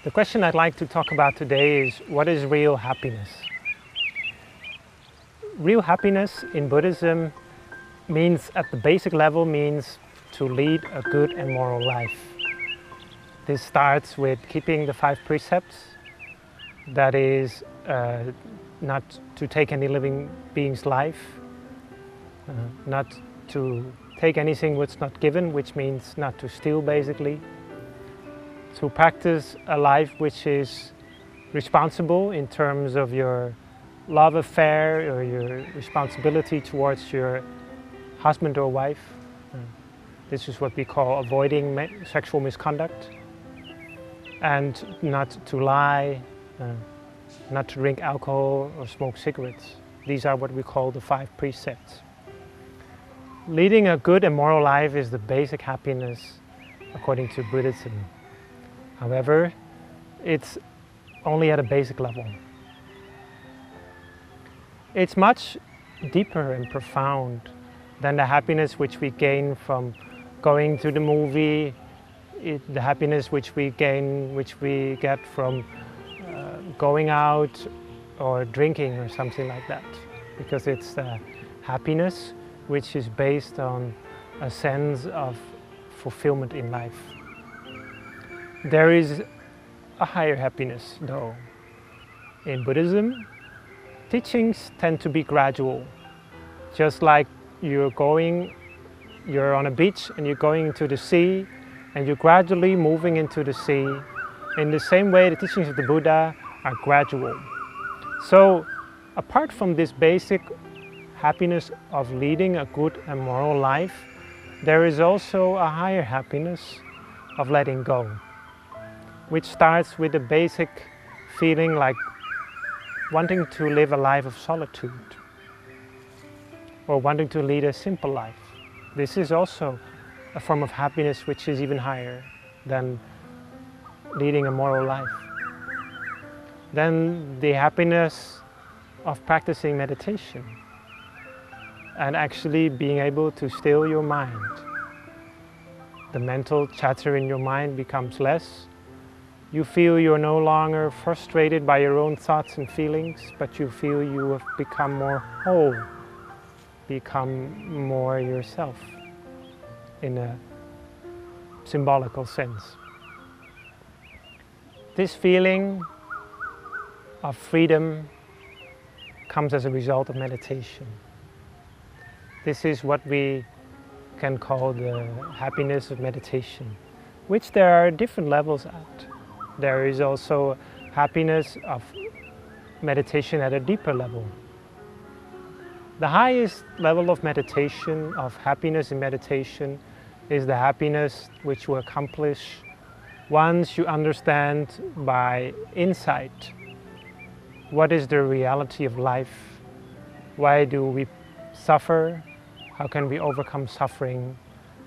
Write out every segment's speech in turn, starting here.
The question I'd like to talk about today is, what is real happiness? Real happiness in Buddhism means, at the basic level, means to lead a good and moral life. This starts with keeping the 5 precepts. That is, not to take any living being's life, not to take anything which is not given, which means not to steal, basically. To practice a life which is responsible in terms of your love affair or your responsibility towards your husband or wife. This is what we call avoiding sexual misconduct. And not to lie, not to drink alcohol or smoke cigarettes. These are what we call the 5 precepts. Leading a good and moral life is the basic happiness according to Buddhism. However, it's only at a basic level. It's much deeper and profound than the happiness which we gain from going to the movie, the happiness which we get from going out or drinking or something like that. Because it's the happiness which is based on a sense of fulfillment in life. There is a higher happiness, though. In Buddhism, teachings tend to be gradual. Just like you're on a beach and you're going into the sea and you're gradually moving into the sea. In the same way, the teachings of the Buddha are gradual. So, apart from this basic happiness of leading a good and moral life, there is also a higher happiness of letting go, which starts with a basic feeling like wanting to live a life of solitude or wanting to lead a simple life. This is also a form of happiness which is even higher than leading a moral life. Then the happiness of practicing meditation and actually being able to still your mind. The mental chatter in your mind becomes less. You feel you're no longer frustrated by your own thoughts and feelings, but you feel you have become more whole, become more yourself in a symbolical sense. This feeling of freedom comes as a result of meditation. This is what we can call the happiness of meditation, which there are different levels at. There is also happiness of meditation at a deeper level. The highest level of meditation, of happiness in meditation, is the happiness which you accomplish once you understand by insight what is the reality of life, why do we suffer, how can we overcome suffering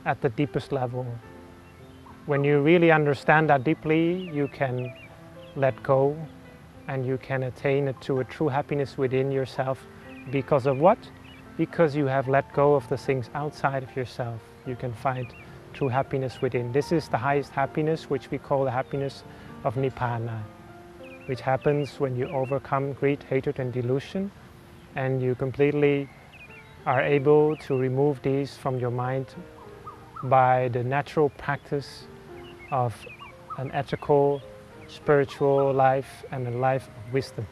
at the deepest level. When you really understand that deeply, you can let go and you can attain to a true happiness within yourself. Because of what? Because you have let go of the things outside of yourself. You can find true happiness within. This is the highest happiness, which we call the happiness of Nibbana, which happens when you overcome greed, hatred and delusion, and you completely are able to remove these from your mind by the natural practice of an ethical, spiritual life and a life of wisdom.